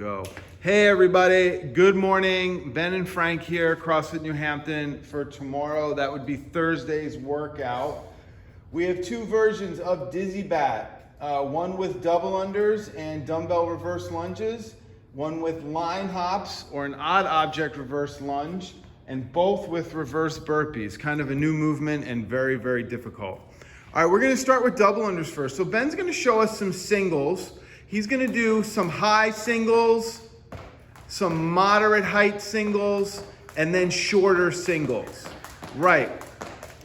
Go. Hey everybody, good morning. Ben and Frank here, CrossFit New Hampton. For tomorrow, that would be Thursday's workout. We have two versions of Dizzy Bat. One with double unders and dumbbell reverse lunges. One with line hops or an odd object reverse lunge. And both with reverse burpees. Kind of a new movement and very, very difficult. All right, we're gonna start with double unders first. So Ben's gonna show us some singles. He's gonna do some high singles, some moderate height singles, and then shorter singles. Right.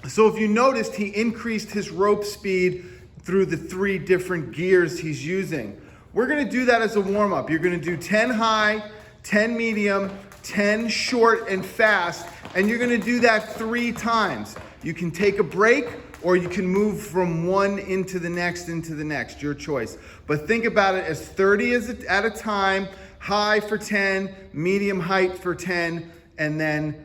So if you noticed, he increased his rope speed through the 3 different gears he's using. We're gonna do that as a warm-up. You're gonna do 10 high, 10 medium, 10 short and fast, and you're gonna do that 3 times. You can take a break, or you can move from one into the next, your choice. But think about it as 30 at a time, high for 10, medium height for 10, and then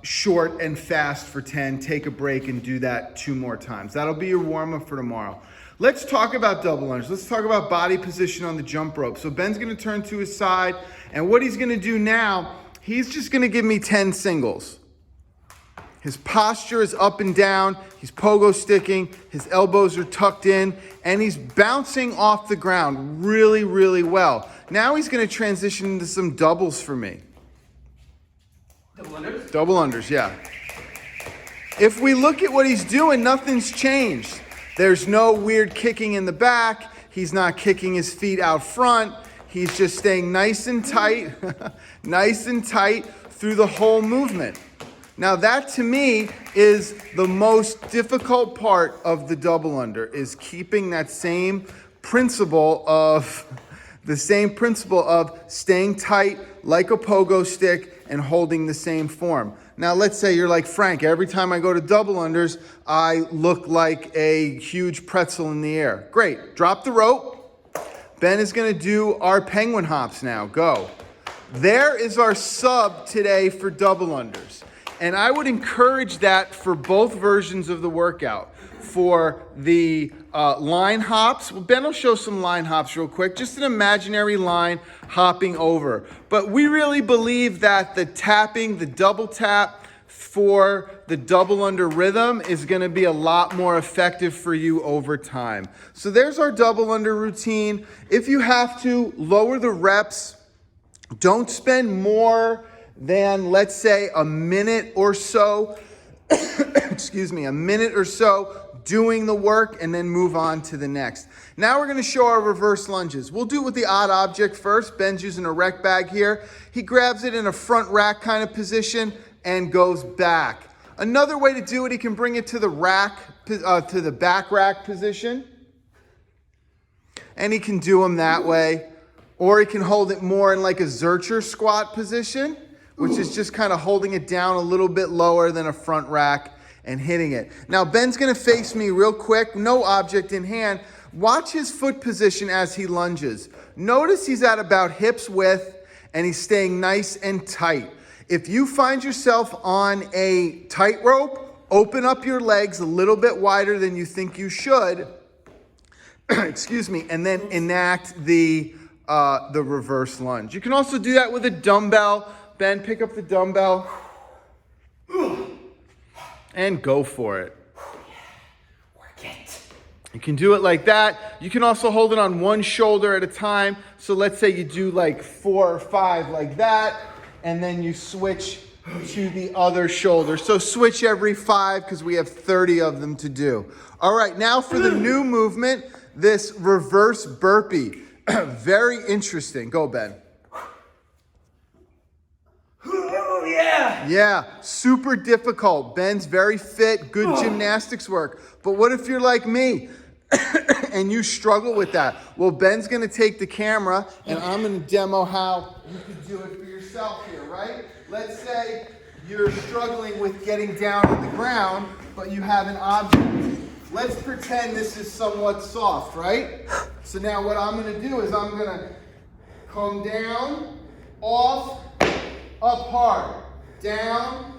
short and fast for 10. Take a break and do that 2 more times. That'll be your warm-up for tomorrow. Let's talk about double lunge. Let's talk about body position on the jump rope. So Ben's gonna turn to his side, and what he's gonna do now, he's just gonna give me 10 singles. His posture is up and down, he's pogo sticking, his elbows are tucked in, and he's bouncing off the ground really, really well. Now he's gonna transition into some doubles for me. Double unders? Double unders, yeah. If we look at what he's doing, nothing's changed. There's no weird kicking in the back, he's not kicking his feet out front, he's just staying nice and tight, nice and tight through the whole movement. Now that to me is the most difficult part of the double under, is keeping that same principle of staying tight like a pogo stick and holding the same form. Now let's say you're like Frank, every time I go to double unders, I look like a huge pretzel in the air. Great, drop the rope. Ben is gonna do our penguin hops now, go. There is our sub today for double unders. And I would encourage that for both versions of the workout. For the line hops, well, Ben will show some line hops real quick, just an imaginary line hopping over. But we really believe that the tapping, the double tap for the double under rhythm is gonna be a lot more effective for you over time. So there's our double under routine. If you have to, lower the reps. Don't spend more than, let's say, a minute or so, a minute or so doing the work, and then move on to the next. Now we're gonna show our reverse lunges. We'll do it with the odd object first. Ben's using a rec bag here. He grabs it in a front rack kind of position and goes back. Another way to do it, he can bring it to the rack, to the back rack position. And he can do them that way. Or he can hold it more in like a Zercher squat position, which is just kind of holding it down a little bit lower than a front rack and hitting it. Now, Ben's gonna face me real quick, no object in hand. Watch his foot position as he lunges. Notice he's at about hips width and he's staying nice and tight. If you find yourself on a tightrope, open up your legs a little bit wider than you think you should, and then enact the reverse lunge. You can also do that with a dumbbell. Ben, pick up the dumbbell and go for it. Work it. You can do it like that. You can also hold it on one shoulder at a time. So let's say you do like 4 or 5 like that, and then you switch to the other shoulder. So switch every 5 because we have 30 of them to do. All right, now for the new movement, this reverse burpee. Very interesting. Go, Ben. Oh, yeah. Yeah, super difficult. Ben's very fit, good gymnastics work. But what if you're like me and you struggle with that? Well, Ben's gonna take the camera and I'm gonna demo how you can do it for yourself here, right? Let's say you're struggling with getting down on the ground, but you have an object. Let's pretend this is somewhat soft, right? So now what I'm gonna do is I'm gonna come down, off, up hard, down,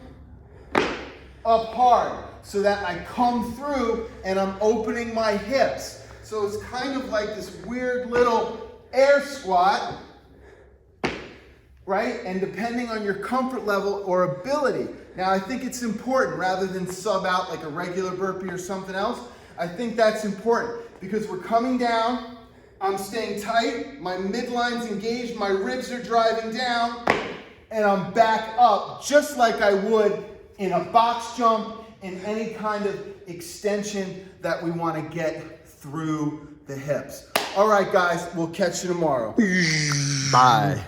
up hard, so that I come through and I'm opening my hips. So it's kind of like this weird little air squat right? And depending on your comfort level or ability. Now, I think it's important rather than sub out like a regular burpee or something else. I think that's important because we're coming down, I'm staying tight, my midline's engaged, my ribs are driving down, and I'm back up just like I would in a box jump, in any kind of extension that we want to get through the hips. All right, guys, we'll catch you tomorrow. Bye.